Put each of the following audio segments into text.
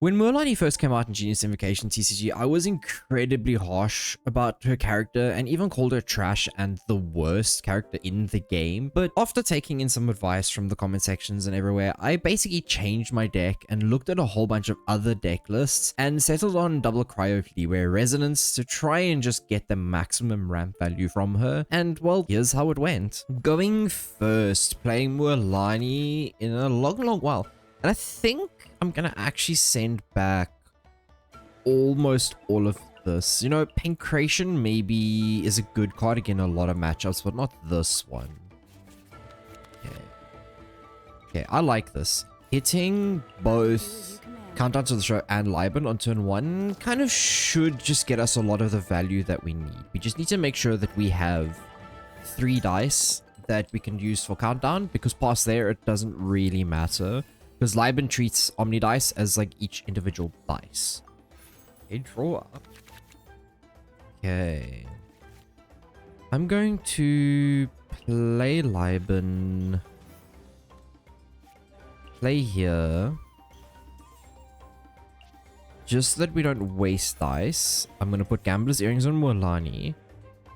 When Mualani first came out in Genius Invocation TCG, I was incredibly harsh about her character and even called her trash and the worst character in the game. But after taking in some advice from the comment sections and everywhere, I basically changed my deck and looked at a whole bunch of other deck lists and settled on double Cryo Leeway Resonance to try and just get the maximum ramp value from her. And well, here's how it went. Going first, playing Mualani in a long while. And I think I'm gonna actually send back almost all of this. You know, Pancration maybe is a good card again in a lot of matchups, but not this one. Okay, I like this. Hitting both Countdown to the Show and Liban on turn 1 kind of should just get us a lot of the value that we need. We just need to make sure that we have 3 dice that we can use for Countdown, because past there it doesn't really matter. Because Liban treats Omni Dice as like each individual dice. Okay, draw up. Okay. I'm going to play Liban. Play here. Just so that we don't waste dice. I'm going to put Gambler's Earrings on Mualani.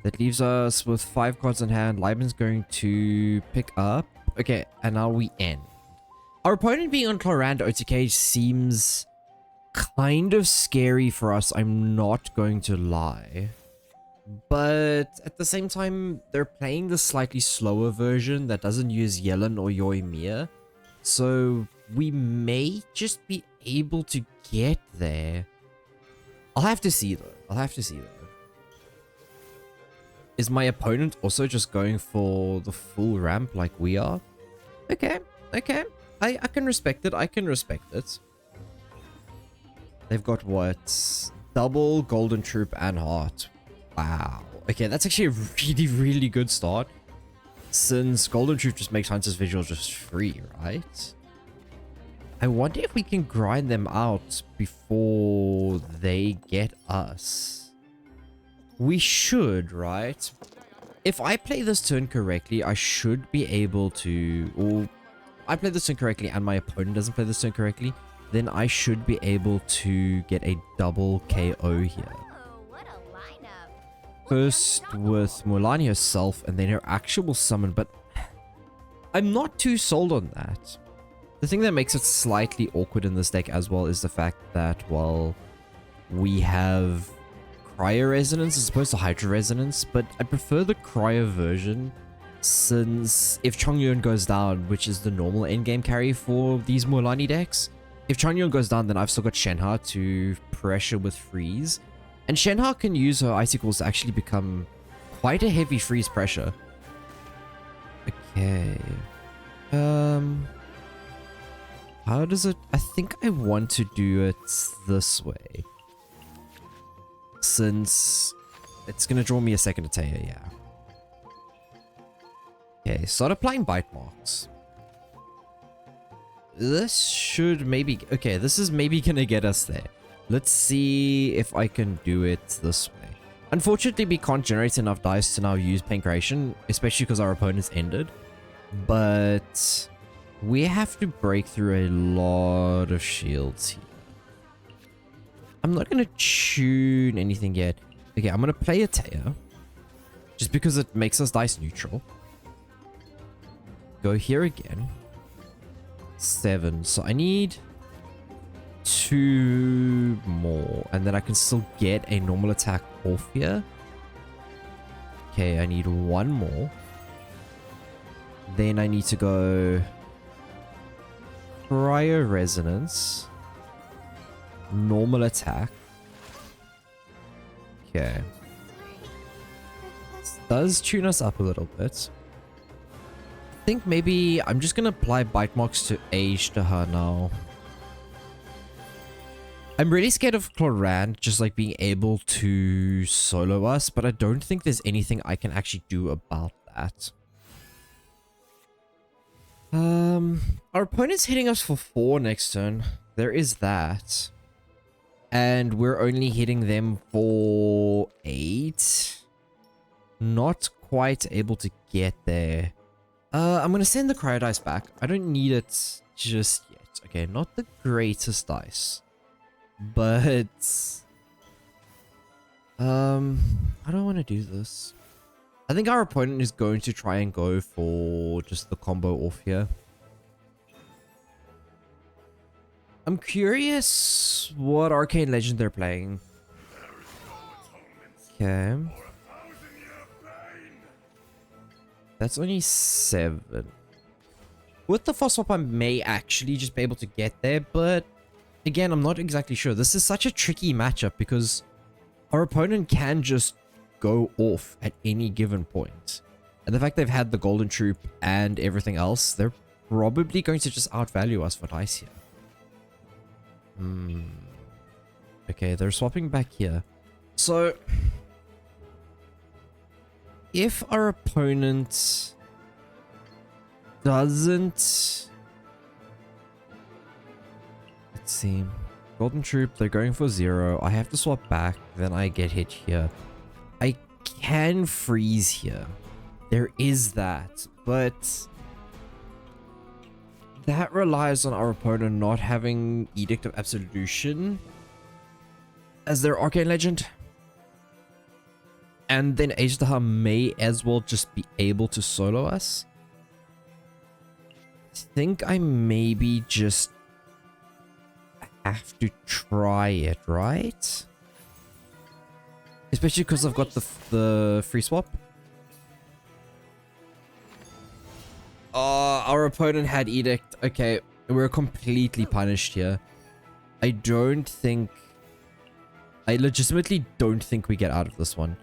That leaves us with 5 cards in hand. Liban's going to pick up. Okay, and now we end. Our opponent being on Clorand OTK seems kind of scary for us, I'm not going to lie. But at the same time, they're playing the slightly slower version that doesn't use Yellen or Yoimiya. So we may just be able to get there. I'll have to see though. Is my opponent also just going for the full ramp like we are? Okay. I can respect it. They've got what? Double Golden Troop and Heart. Wow. Okay, that's actually a really good start. Since Golden Troop just makes Hunter's Visual just free, right? I wonder if we can grind them out before they get us. We should, right? If I play this turn correctly, I should be able to... Or I play this turn correctly and my opponent doesn't play this turn correctly, then I should be able to get a double KO here. First with Mualani herself and then her actual summon, but I'm not too sold on that. The thing that makes it slightly awkward in this deck as well is the fact that, well, we have Cryo Resonance as opposed to Hydro Resonance, but I prefer the Cryo version since if Chongyun goes down, which is the normal endgame carry for these Mualani decks, if Chongyun goes down, then I've still got Shenhe to pressure with Freeze. And Shenhe can use her Icicles to actually become quite a heavy freeze pressure. Okay. How does it... I think I want to do it this way. Since it's going to draw me a second Ataya, yeah. Okay, start applying bite marks. This should maybe... Okay, this is maybe going to get us there. Let's see if I can do it this way. Unfortunately, we can't generate enough dice to now use Pancration, especially because our opponent's ended. But we have to break through a lot of shields here. I'm not going to tune anything yet. Okay, I'm going to play Ataya. Just because it makes us dice neutral. Go here again. 7. So I need 2 more. And then I can still get a normal attack off here. Okay, I need 1 more. Then I need to go Cryo Resonance. Normal attack. Okay. This does tune us up a little bit. I think maybe I'm just going to apply bite marks to age to her now. I'm really scared of Clorand just like being able to solo us, but I don't think there's anything I can actually do about that. Our opponent's hitting us for 4 next turn. There is that. And we're only hitting them for 8. Not quite able to get there. I'm going to send the Cryo Dice back. I don't need it just yet. Okay, not the greatest dice. But I don't want to do this. I think our opponent is going to try and go for just the combo off here. I'm curious what Arcane Legend they're playing. Okay. That's only 7. With the Force Swap, I may actually just be able to get there, but again, I'm not exactly sure. This is such a tricky matchup because our opponent can just go off at any given point. And the fact they've had the Golden Troop and everything else, they're probably going to just outvalue us for dice here. Okay, they're swapping back here. So, if our opponent doesn't... Let's see. Golden Troop, they're going for 0. I have to swap back, then I get hit here. I can freeze here. There is that, but that relies on our opponent not having Edict of Absolution as their Arcane Legend. And then H-Daha may as well just be able to solo us. I think I maybe just have to try it, right? Especially because I've got the free swap. Oh, our opponent had Edict. Okay, we're completely punished here. I legitimately don't think we get out of this one.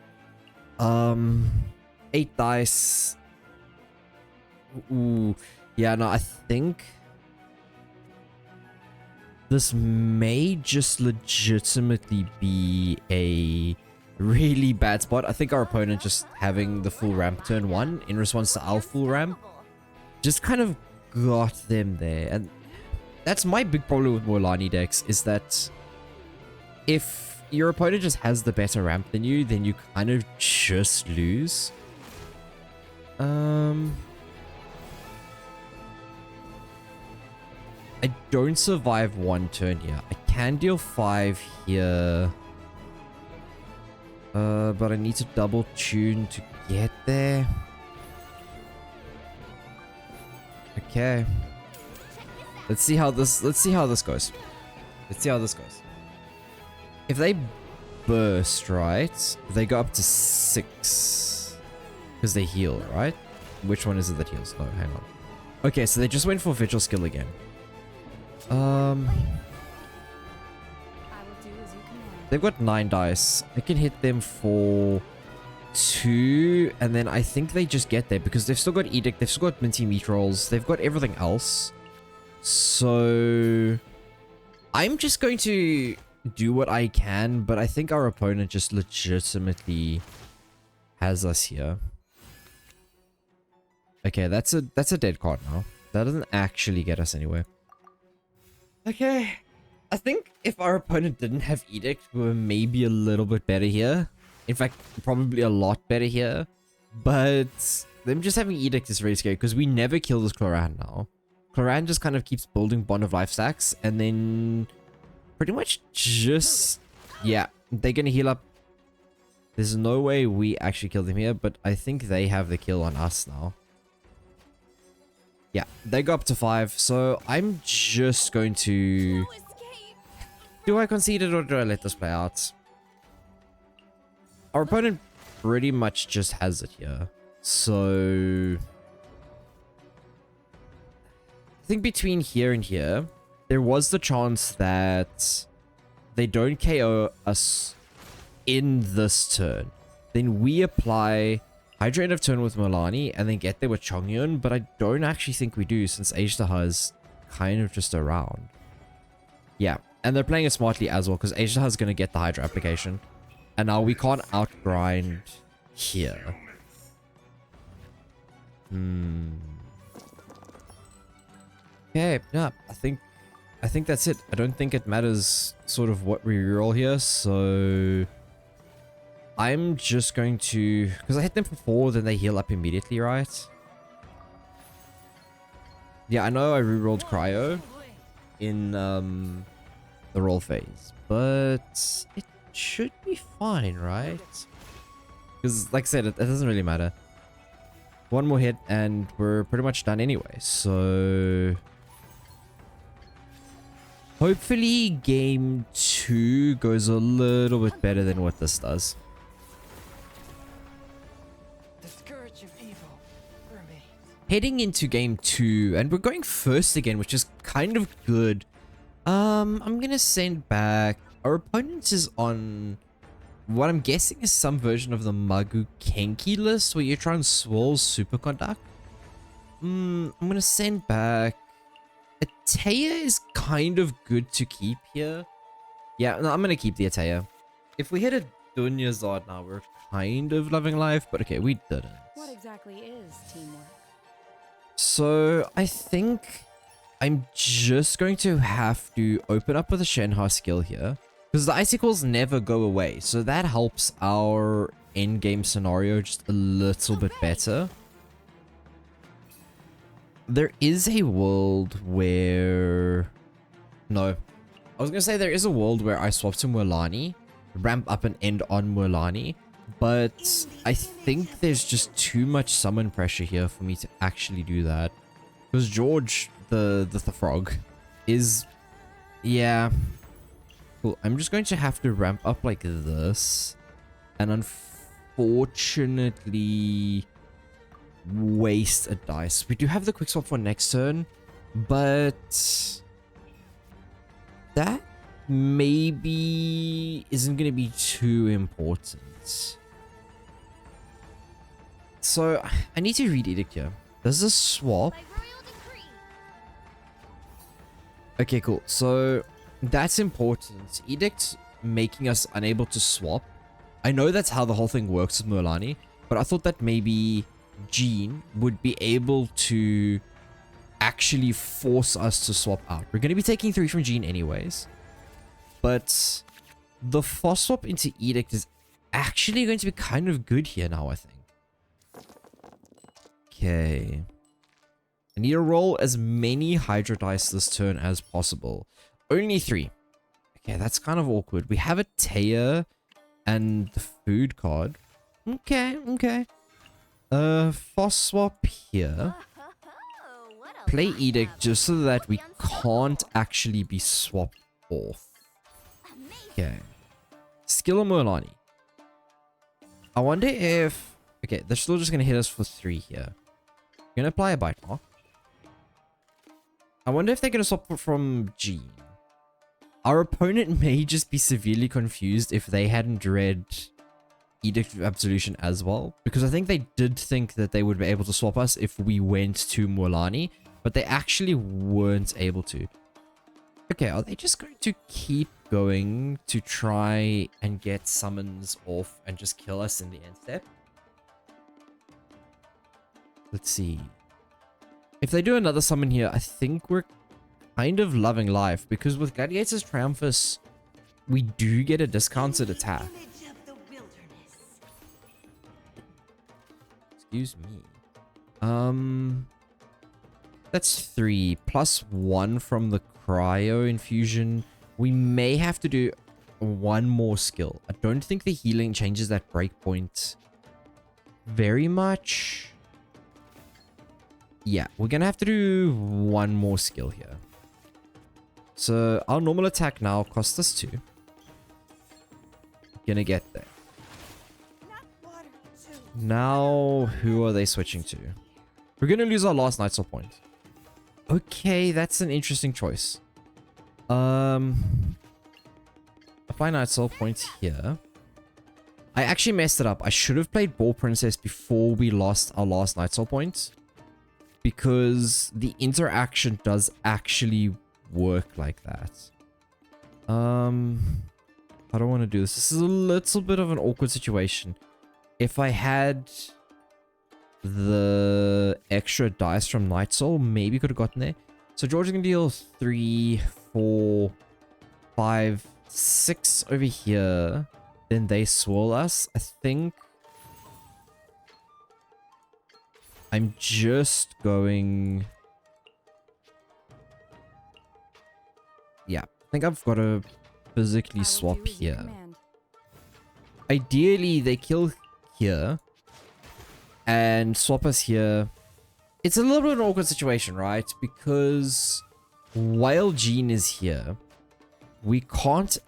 8 dice. Ooh. Yeah, no, I think this may just legitimately be a really bad spot. I think our opponent just having the full ramp turn 1 in response to our full ramp just kind of got them there. And that's my big problem with Mualani decks, is that if your opponent just has the better ramp than you, then you kind of just lose. I don't survive 1 turn here. I can deal 5 here. But I need to double tune to get there. Okay. Let's see how this goes. If they burst, right? They go up to 6. Because they heal, right? Which one is it that heals? Oh, hang on. Okay, so they just went for Vigil Skill again. They've got 9 dice. I can hit them for 2, and then I think they just get there because they've still got Edict, they've still got Minty Meat Rolls, they've got everything else. So I'm just going to do what I can, but I think our opponent just legitimately has us here. Okay, that's a dead card now. That doesn't actually get us anywhere. Okay. I think if our opponent didn't have Edict, we were maybe a little bit better here. In fact, probably a lot better here. But them just having Edict is very scary because we never kill this Cloran now. Cloran just kind of keeps building Bond of Life stacks and then pretty much just... Yeah, they're going to heal up. There's no way we actually kill them here, but I think they have the kill on us now. Yeah, they go up to 5, so I'm just going to... Do I concede it or do I let this play out? Our opponent pretty much just has it here. So... I think between here and here, there was the chance that they don't KO us in this turn. Then we apply Hydra End of turn with Mualani and then get there with Chongyun, but I don't actually think we do since H-Daha is kind of just around. Yeah, and they're playing it smartly as well because H-Daha is going to get the Hydra application. And now we can't outgrind here. Okay, yeah, I think that's it. I don't think it matters sort of what we reroll here, so I'm just going to, because I hit them for 4, then they heal up immediately, right? Yeah, I know I rerolled Cryo in the roll phase, but it should be fine, right? Because, like I said, it doesn't really matter. One more hit and we're pretty much done anyway. So hopefully game 2 goes a little bit better than what this does. The scourge of evil remains. Heading into game 2, and we're going first again, which is kind of good. I'm gonna send back. Our opponent is on what I'm guessing is some version of the Magu Kenki list where you try and swirl Superconduct. I'm gonna send back. Ataya is kind of good to keep here. Yeah, no, I'm gonna keep the Ataya. If we hit a Dunyazad now, we're kind of loving life, but okay, we didn't. What exactly is teamwork? So I think I'm just going to have to open up with a Shenhua skill here. Because the icicles never go away, so that helps our endgame scenario just a little bit better. There is a world where... No. I was going to say there is a world where I swap to Mualani, ramp up and end on Mualani, but I think there's just too much summon pressure here for me to actually do that. Because George, the frog, is... Yeah... Cool. I'm just going to have to ramp up like this. And unfortunately waste a dice. We do have the quick swap for next turn. But that maybe isn't going to be too important. So I need to read Edict here. Does this swap? Okay, cool. So... that's important. Edict making us unable to swap. I know that's how the whole thing works with Mualani, but I thought that maybe Jean would be able to actually force us to swap out. We're going to be taking 3 from Jean anyways, but the force swap into Edict is actually going to be kind of good here now, I think. Okay. I need to roll as many Hydro dice this turn as possible. Only 3. Okay, that's kind of awkward. We have a Taya and the food card. Okay, okay. Force swap here. Play Edict just so that we can't actually be swapped off. Okay. Skill of Mualani. I wonder if... Okay, they're still just going to hit us for 3 here. Going to apply a bite mark. I wonder if they're going to swap from Jean. Our opponent may just be severely confused if they hadn't read Edict of Absolution as well. Because I think they did think that they would be able to swap us if we went to Mualani. But they actually weren't able to. Okay, are they just going to keep going to try and get summons off and just kill us in the end step? Let's see. If they do another summon here, I think we're kind of loving life, because with Gladiator's Triumphus, we do get a discounted attack. Excuse me. That's 3 plus 1 from the cryo infusion. We may have to do 1 more skill. I don't think the healing changes that breakpoint very much. Yeah, we're gonna have to do 1 more skill here. So our normal attack now costs us 2. Gonna get there. Now, who are they switching to? We're gonna lose our last Night Soul point. Okay, that's an interesting choice. Apply Night Soul points here. I actually messed it up. I should have played Ball Princess before we lost our last Night Soul point, because the interaction does actually work like that. I don't want to do this. This is a little bit of an awkward situation. If I had the extra dice from Night Soul, maybe could have gotten there. So George is going to deal 3, 4, 5, 6 over here. Then they swirl us. I think I'm just going... Yeah, think I've got to physically I will swap do as you here. command. Ideally, they kill here and swap us here. It's a little bit of an awkward situation, right? Because while Jean is here, we can't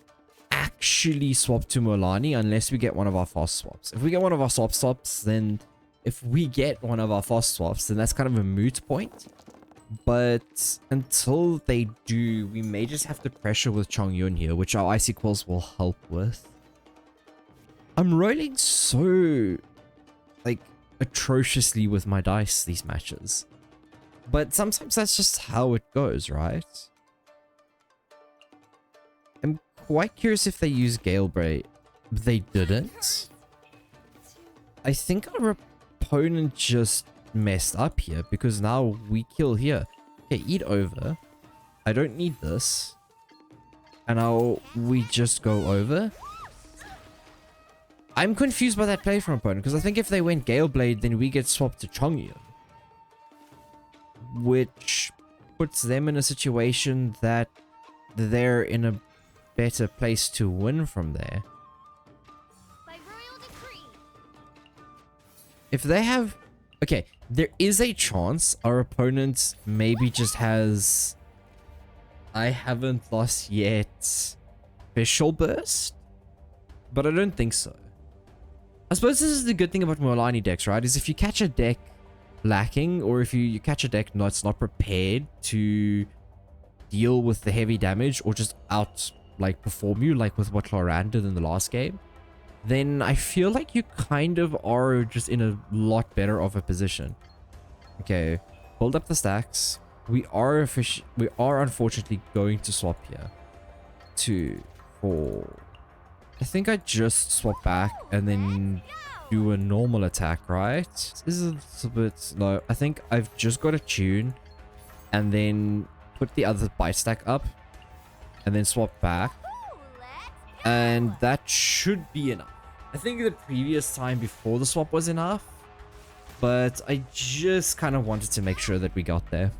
actually swap to Mualani unless we get one of our fast swaps. If we get one of our swap swaps, then if we get one of our fast swaps, then that's kind of a moot point. But until they do, we may just have to pressure with Chongyun here, which our Icy Quills will help with. I'm rolling so, like, atrociously with my dice these matches. But sometimes that's just how it goes, right? I'm quite curious if they use Gale Braid. They didn't. I think our opponent just messed up here because now we kill here. Okay, eat over. I don't need this. And now we just go over. I'm confused by that play from opponent because I think if they went Gale Blade, then we get swapped to Chongyun, which puts them in a situation that they're in a better place to win from there. By royal decree. If they have... Okay, there is a chance our opponent maybe just has... I haven't lost yet... Special Burst? But I don't think so. I suppose this is the good thing about Mualani decks, right? Is if you catch a deck lacking, or if you catch a deck that's not prepared to deal with the heavy damage, or just perform you, like with what Cloran did in the last game, then I feel like you kind of are just in a lot better of a position. Okay, build up the stacks. We are unfortunately going to swap here. 2, 4. I think I just swap back and then do a normal attack, right? This is a little bit slow. I think I've just got to tune and then put the other bite stack up and then swap back. And that should be enough. I think the previous time before the swap was enough, but I just kind of wanted to make sure that we got there.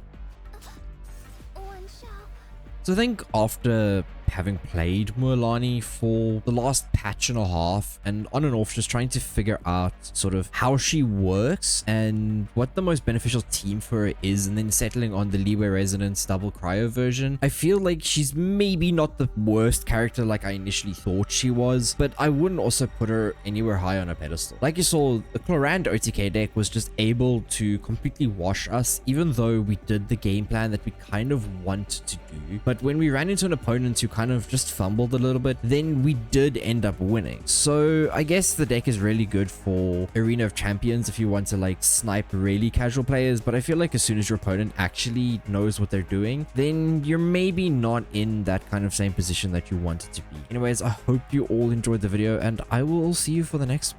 So I think after having played Mualani for the last patch and a half and on and off just trying to figure out sort of how she works and what the most beneficial team for her is, and then settling on the Leeway Resonance double cryo version, I feel like she's maybe not the worst character like I initially thought she was, but I wouldn't also put her anywhere high on a pedestal. Like you saw, the Clorand OTK deck was just able to completely wash us, even though we did the game plan that we kind of wanted to do. But when we ran into an opponent who kind of just fumbled a little bit, then we did end up winning. So I guess the deck is really good for Arena of Champions if you want to like snipe really casual players, but I feel like as soon as your opponent actually knows what they're doing, then you're maybe not in that kind of same position that you wanted to be. Anyways, I hope you all enjoyed the video and I will see you for the next one.